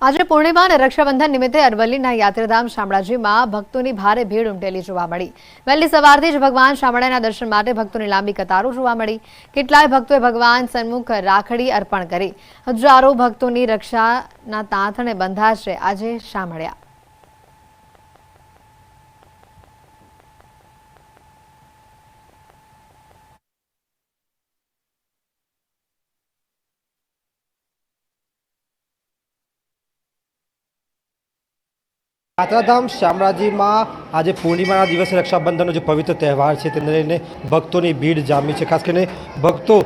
આજે પૂર્ણિમા અને રક્ષાબંધન નિમિત્તે અરવલ્લીના યાત્રાધામ શામળાજીમાં ભક્તોની ભારે ભીડ ઉમટેલી જોવા મળી। વહેલી સવારથી જ ભગવાન શામળાના દર્શન માટે ભક્તોની લાંબી કતારો જોવા મળી। કેટલાય ભક્તોએ ભગવાન સન્મુખ રાખડી અર્પણ કરી। હજારો ભક્તોની રક્ષાના તાંતણે બંધાશે આજે શામળિયા। યાત્રાધામ શામળાજીમાં આજે પૂર્ણિમાના દિવસે રક્ષાબંધનનો જે પવિત્ર તહેવાર છે તેને લઈને ભક્તોની ભીડ જામી છે। ખાસ કરીને ભક્તો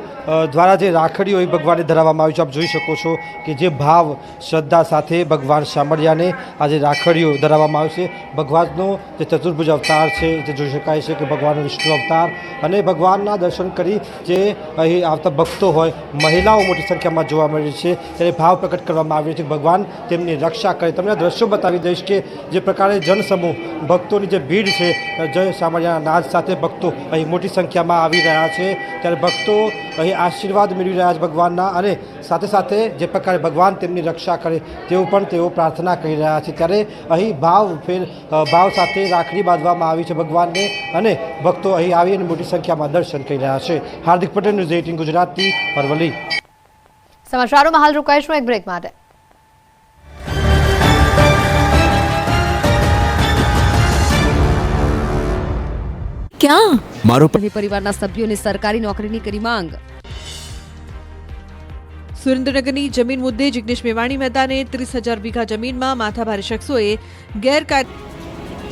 દ્વારા જે રાખડીઓ એ ભગવાનને ધરાવવામાં આવી છે, આપ જોઈ શકો છો કે જે ભાવ શ્રદ્ધા સાથે ભગવાન શામળિયાને આજે રાખડીઓ ધરાવવામાં આવી છે। ભગવાનનો જે ચતુર્ભુજ અવતાર છે જે જોઈ શકાય છે કે ભગવાનનો વિષ્ણુ અવતાર અને ભગવાનના દર્શન કરી જે અહીં આવતા ભક્તો હોય, મહિલાઓ મોટી સંખ્યામાં જોવા મળી છે ત્યારે ભાવ પ્રકટ કરવામાં આવ્યો છે કે ભગવાન તેમની રક્ષા કરે। તમને દ્રશ્યો બતાવી દઈશ કે જે પ્રકારે જનસમૂહ ભક્તોની જે ભીડ છે જય શામળિયાના નાદ સાથે ભક્તો અહીં મોટી સંખ્યામાં આવી રહ્યા છે ત્યારે ભક્તો અહીં આશીર્વાદ મેળવી રહ્યા છે ભગવાનના અને સાથે સાથે જે પ્રકારે ભગવાન તેમની રક્ષા કરે તેવું પણ તેઓ પ્રાર્થના કરી રહ્યા છે। ત્યારે અહીં ભાવ સાથે રાખડી બાંધવામાં આવી છે ભગવાનને અને ભક્તો અહીં આવી અને મોટી સંખ્યામાં દર્શન કરી રહ્યા છે। હાર્દિક પટેલ, ન્યૂઝ 18 ગુજરાતી, અરવલ્લી। સમાચારોમાં હાલ રોકાઈશું એક બ્રેક માટે। क्या मारो परिवाરના સભ્યોને સરકારી નોકરીની કરી માંગ। સુરેન્દ્રનગરની જમીન મુદ્દે જિગ્નેશ મેવાણી મહેતાને 30,000 વીઘા જમીનમાં માથાભારે શખ્સોએ ગેરકાયદે।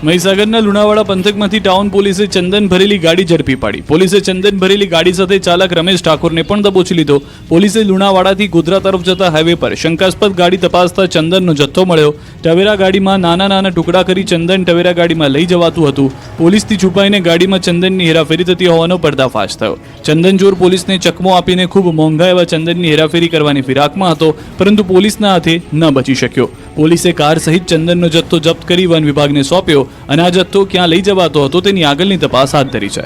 મહીસાગરના લુણાવાડા પંથકમાંથી ટાઉન પોલીસે ચંદન ભરેલી ગાડી ઝડપી પાડી। પોલીસે ચંદન ભરેલી ગાડી સાથે ચાલક રમેશ ઠાકોરને પણ દબોચી લીધો। પોલીસે લુણાવાડાથી ગોધરા તરફ જતા હાઈવે પર શંકાસ્પદ ગાડી તપાસતા ચંદનનો જથ્થો મળ્યો। ટવેરા ગાડીમાં નાના ટુકડા કરી ચંદન ટવેરા ગાડીમાં લઈ જવાતું હતું। પોલીસથી છુપાઈને ગાડીમાં ચંદનની હેરાફેરી થતી હોવાનો પર્દાફાશ થયો। ચંદનચોર પોલીસને ચકમો આપીને ખૂબ મોંઘા એવા ચંદનની હેરાફેરી કરવાની ફિરાકમાં હતો, પરંતુ પોલીસના હાથે ન બચી શક્યો। પોલીસે કાર સહિત ચંદનનો જથ્થો જપ્ત કરી વન વિભાગને સોંપ્યો અને આ જથ્થો ક્યાં લઈ જવાતો હતો તેની આગળની તપાસ હાથ ધરી છે।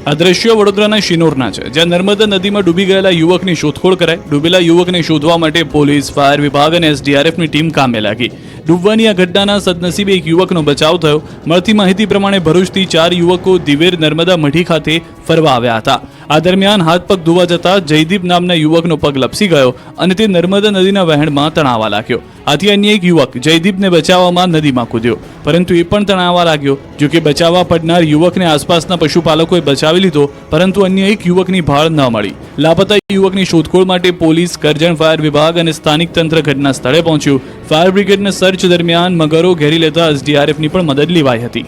આ દ્રશ્યો વડોદરાના શિનોરના છે, જ્યાં નર્મદા નદીમાં ડૂબી ગયેલા યુવકની શોધખોળ કરાઈ। ડૂબેલા યુવકને શોધવા માટે પોલીસ, ફાયર વિભાગ અને એસડીઆરએફની ટીમ કામે લાગી। ડૂબવાની આ ઘટનાના સદનસીબે એક યુવકનો બચાવ થયો। મળતી માહિતી પ્રમાણે ભરૂચથી 4 યુવકો દિવેર નર્મદા મઢી ખાતે ફરવા આવ્યા હતા। આ દરમિયાન હાથ પગ ધોવા જતા જયદીપ નામના યુવકનો પગ લપસી ગયો અને તે નર્મદા નદીના વહેણમાં તણાવા લાગ્યો। આથી અન્ય એક યુવક જયદીપને બચાવવામાં નદીમાં કૂદ્યો, પરંતુ એ પણ તણાવા લાગ્યો। જો કે બચાવવા પડનાર યુવકને આસપાસના પશુપાલકોએ બચાવી લીધો, પરંતુ અન્ય એક યુવકની ભાળ ન મળી। લાપતા યુવકની શોધખોળ માટે પોલીસ, કરજણ ફાયર વિભાગ અને સ્થાનિક તંત્ર ઘટના સ્થળે પહોંચ્યું। ફાયર બ્રિગેડને સર્ચ દરમિયાન મગરો ઘેરી લેતા એસડીઆરએફની પણ મદદ લેવાઈ હતી।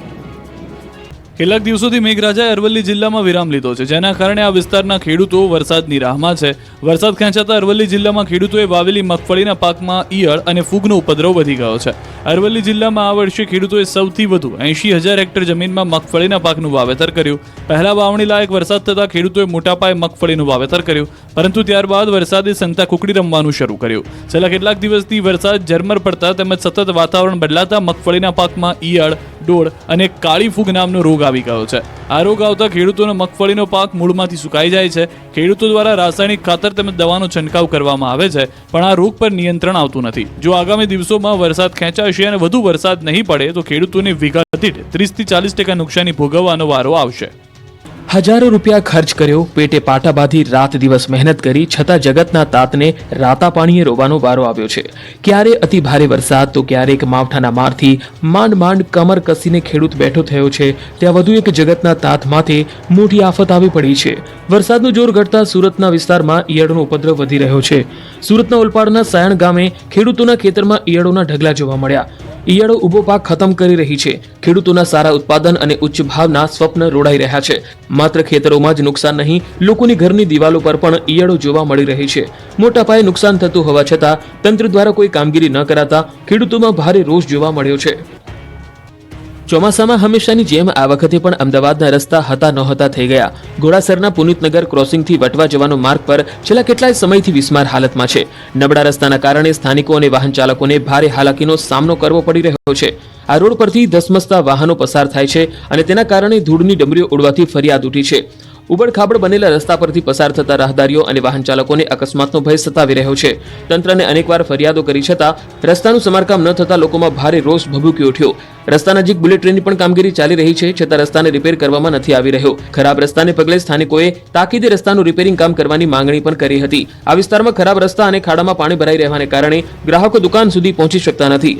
કેટલાક દિવસોથી મેઘરાજાએ અરવલ્લી જિલ્લામાં વિરામ લીધો છે, જેના કારણે આ વિસ્તારના ખેડૂતો વરસાદની રાહમાં છે। વરસાદ ખેંચાતા અરવલ્લી જિલ્લામાં ખેડૂતોએ વાવેલી મગફળીના પાકમાં ઈયળ અને ફૂગનો ઉપદ્રવ વધી ગયો છે। અરવલ્લી જિલ્લામાં આ વર્ષે ખેડૂતોએ સૌથી વધુ 80,000 હેક્ટર જમીનમાં મગફળીના પાકનું વાવેતર કર્યું। પહેલા વાવણી લાયક વરસાદ થતાં ખેડૂતોએ મોટા પાયે મગફળીનું વાવેતર કર્યું, પરંતુ ત્યારબાદ વરસાદે સંતા કુકડી રમવાનું શરૂ કર્યું। છેલ્લા કેટલાક દિવસથી વરસાદ ઝરમર પડતા તેમજ સતત વાતાવરણ બદલાતા મગફળીના પાકમાં ઈયળ, ડોળ અને કાળી ફૂગ નામનો રોગ આવી ગયો છે। આ રોગ આવતા ખેડૂતોનો મગફળીનો પાક મૂળમાંથી સુકાઈ જાય છે। ખેડૂતો દ્વારા રાસાયણિક ખાતર તેમજ દવાનો છંટકાવ કરવામાં આવે છે, પણ આ રોગ પર નિયંત્રણ આવતું નથી। જો આગામી દિવસોમાં વરસાદ ખેંચાશે અને વધુ વરસાદ નહીં પડે તો ખેડૂતોને વીઘા દીઠ 30 થી 40% નુકસાની ભોગવવાનો વારો આવશે। હજારો રૂપિયા ખર્ચ કર્યો, પેટે પાટા બાંધી રાત દિવસ મહેનત કરી, છતાં જગતના તાતને રાતા પાણીએ રોવાનો વારો આવ્યો છે। ક્યારે અતિ ભારે વરસાદ તો ક્યારેક માવઠાના મારથી માંડ કમર કસીને ખેડૂત બેઠો થયો છે, ત્યાં વધુ એક જગતના તાત માથે મોટી આફત આવી પડી છે। વરસાદનું જોર ઘટતા સુરતના વિસ્તારમાં ઈયળનો ઉપદ્રવ વધી રહ્યો છે। સુરતના ઓલપાડના સાયણ ગામે ખેડૂતોના ખેતરમાં ઈયળોના ઢગલા જોવા મળ્યા। ઈયળો ઉભો પાક ખતમ કરી રહી છે। ખેડૂતોના સારા ઉત્પાદન અને ઉચ્ચ ભાવના સ્વપ્ન રોડાઈ રહ્યા છે। માત્ર ખેતરોમાં જ નુકસાન નહીં, લોકોની ઘરની દિવાલો પર પણ ઈયળો જોવા મળી રહી છે। મોટા પાયે નુકસાન થતું હોવા છતાં તંત્ર દ્વારા કોઈ કામગીરી ન કરાતા ખેડૂતોમાં ભારે રોષ જોવા મળ્યો છે। ચોમાસામાં હંમેશાની જેમ આ વખતે પણ અમદાવાદના રસ્તા હતા નહોતા થઈ ગયા। ઘોડાસરના પુનિતનગર ક્રોસિંગથી વટવા જવાનો માર્ગ પર છેલ્લા કેટલાય સમયથી વિસ્માર હાલતમાં છે। નબળા રસ્તાના કારણે સ્થાનિકો અને વાહન ચાલકોને ભારે હાલાકીનો સામનો કરવો પડી રહ્યો છે। આ રોડ પરથી ધસમસતા વાહનો પસાર થાય છે અને તેના કારણે ધૂળની ડમરીઓ ઉડવાથી ફરિયાદ ઉઠી છે। ઉબડખાબડ બનેલા રસ્તા પરથી પસાર થતા રાહદારીઓ અને વાહન ચાલકોને અકસ્માતનો ભય સતાવી રહ્યો છે. તંત્રને અનેકવાર ફરિયાદો કરી છતાં રસ્તાનું સમારકામ ન થતા લોકોમાં ભારે રોષ ભભૂકી ઉઠ્યો. રસ્તા નજીક બુલેટ ટ્રેનની પણ કામગીરી ચાલી રહી છે, છતાં રસ્તાને રિપેર કરવામાં નથી આવી રહ્યો. ખરાબ રસ્તાને પગલે સ્થાનિકોએ તાકીદે રસ્તાનું રિપેરિંગ કામ કરવાની માંગણી પણ કરી હતી. આ વિસ્તારમાં ખરાબ રસ્તા અને ખાડામાં પાણી ભરાઈ રહેવાને કારણે ગ્રાહકો દુકાન સુધી પહોંચી શકતા નથી.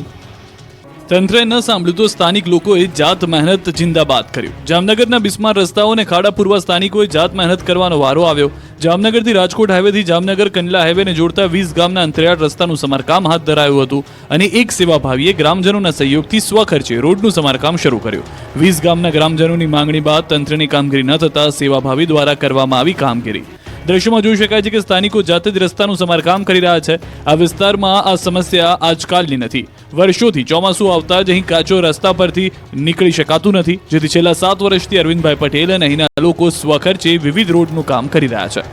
તંત્રે ન સાંભળ્યું તો સ્થાનિક લોકોએ જાત મહેનત જિંદાબાદ કર્યું. જામનગરના બિસ્માર રસ્તાઓને ખાડા પૂરવા સ્થાનિકોએ જાત મહેનત કરવાનો વારો આવ્યો. જામનગરથી રાજકોટ હાઈવેથી જામનગર કંડલા હાઈવેને જોડતા 20 ગામના અંતરિયાળ રસ્તાનું સમારકામ હાથ ધરાયું હતું અને એક સેવાભાવીએ ગ્રામજનોના સહયોગથી સ્વખર્ચે રોડનું સમારકામ શરૂ કર્યું. 20 ગામના ગ્રામજનોની માંગણી બાદ તંત્રની કામગીરી ન થતા સેવાભાવી દ્વારા કરવામાં આવી કામગીરી. દ્રશ્યમાં જોઈ શકાય છે કે સ્થાનિકો જાતે જ રસ્તાનું સમારકામ કરી રહ્યા છે. આ વિસ્તારમાં આ સમસ્યા આજકાલની નથી. વર્ષોથી ચોમાસું આવતા જ અહીં કાચો રસ્તા પરથી નીકળી શકાતું નથી, જેથી છેલ્લા 7 વર્ષથી અરવિંદભાઈ પટેલ અને અહીંના લોકો સ્વખર્ચે વિવિધ રોડનું કામ કરી રહ્યા છે.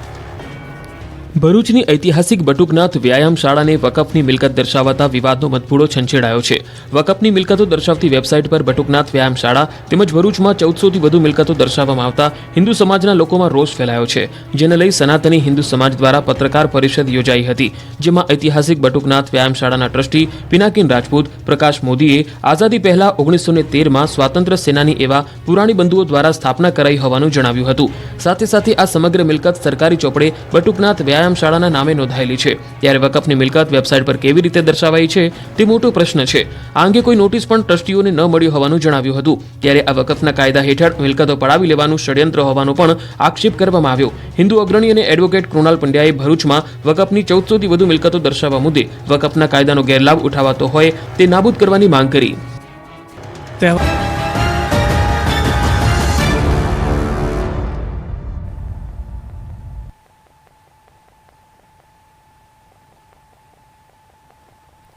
ભરૂચની ઐતિહાસિક બટુકનાથ વ્યાયામ શાળાને વકફની મિલકત દર્શાવતા વિવાદનો મતભૂડો છંછેડાયો છે. વકફની મિલકતો દર્શાવતી વેબસાઇટ પર બટુકનાથ વ્યાયામ શાળા તેમજ ભરૂચમાં 1400થી વધુ મિલકતો દર્શાવવામાં આવતા હિન્દુ સમાજના લોકોમાં રોષ ફેલાયો છે, જેને લઈ સનાતની હિન્દુ સમાજ દ્વારા પત્રકાર પરિષદ યોજાઈ હતી, જેમાં ઐતિહાસિક બટુકનાથ વ્યાયામ શાળાના ટ્રસ્ટી પિનાકીન રાજપૂત પ્રકાશ મોદીએ આઝાદી પહેલા 1913માં સ્વાતંત્ર્ય સેનાની એવા પુરાણી બંધુઓ દ્વારા સ્થાપના કરાઈ હોવાનું જણાવ્યું હતું. સાથે સાથે આ સમગ્ર મિલકત સરકારી ચોપડે બટુકનાથ વ્યાયામ શાળાના નામે નોંધાયેલી છે, ત્યારે વકફની મિલકત વેબસાઇટ પર કેવી રીતે દર્શાવાઈ છે તે મોટો પ્રશ્ન છે. આ અંગે કોઈ નોટિસ પણ ટ્રસ્ટીઓને ન મળી હોવાનું જણાવ્યું હતું. ત્યારે આ વકફના કાયદા હેઠળ મિલકતો પડાવી લેવાનું ષડયંત્ર હોવાનો પણ આક્ષેપ કરવામાં આવ્યો. હિન્દુ અગ્રણી અને એડવોકેટ કૃણાલ પંડ્યાએ ભરૂચમાં વકફની 1400થી વધુ મિલકતો દર્શાવવા મુદ્દે વકફના કાયદાનો ગેરલાભ ઉઠાવાતો હોય તે નાબૂદ કરવાની માંગ કરી.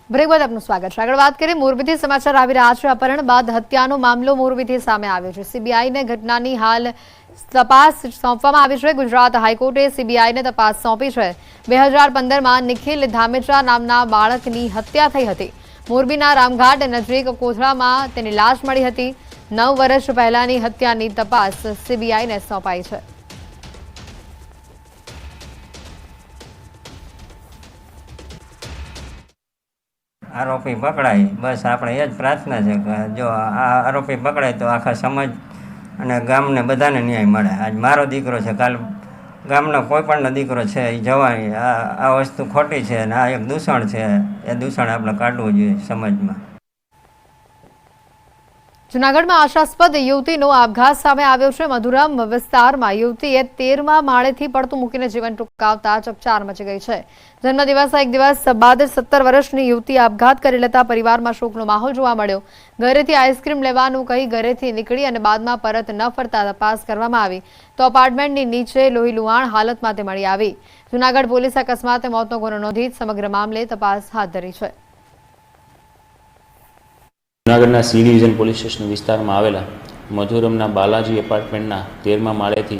બ્રેક બાદ આપનું સ્વાગત છે. આગળ વાત કરીએ, મોરબીથી સમાચાર આવી રહ્યા છે. અપહરણ બાદ હત્યાનો મામલો મોરબીથી સામે આવ્યો છે. સીબીઆઈને ઘટનાની હાલ તપાસ સોંપવામાં આવી છે. ગુજરાત હાઈકોર્ટે સીબીઆઈને તપાસ સોંપી છે. 2015માં નિખિલ ધામેચા નામના બાળકની હત્યા થઈ હતી. મોરબીના રામઘાટ નજીક કોથળામાં તેની લાશ મળી હતી. 9 વર્ષ પહેલાની હત્યાની તપાસ સીબીઆઈને સોંપાઈ છે. આરોપી પકડાય, બસ આપણે એ જ પ્રાર્થના છે કે જો આ આરોપી પકડાય તો આખા સમાજ અને ગામને બધાને ન્યાય મળે. આજ મારો દીકરો છે, કાલ ગામનો કોઈ પણનો દીકરો છે એ જવાય. આ વસ્તુ ખોટી છે અને આ એક દૂષણ છે. એ દૂષણ આપણે કાઢવું જોઈએ સમાજમાં. જૂનાગઢમાં આશાસ્પદ યુવતીનો આપઘાત સામે આવ્યો છે. મધુરમ વિસ્તારમાં યુવતીએ 13મા માળેથી પડતું મૂકીને જીવન ટૂંકાવતા ચકચાર મચી ગઈ છે. જન્મદિવસના એક દિવસ બાદ 17 વર્ષની યુવતીએ આપઘાત કરી લેતા પરિવારમાં શોકનો માહોલ જોવા મળ્યો. ઘરેથી આઈસ્ક્રીમ લેવાનું કહી ઘરેથી નીકળી અને બાદમાં પરત ન ફરતા તપાસ કરવામાં આવી તો અપાર્ટમેન્ટની નીચે લોહીલુહાણ હાલતમાં તે મળી આવી. જૂનાગઢ પોલીસે અકસ્માતે મોતનો ગુનો નોંધી સમગ્ર મામલે તપાસ હાથ ધરી છે. જૂનાગઢના સી ડિવિઝન પોલીસ સ્ટેશન વિસ્તારમાં આવેલા મધુરમના બાલાજી એપાર્ટમેન્ટના 13મા માળેથી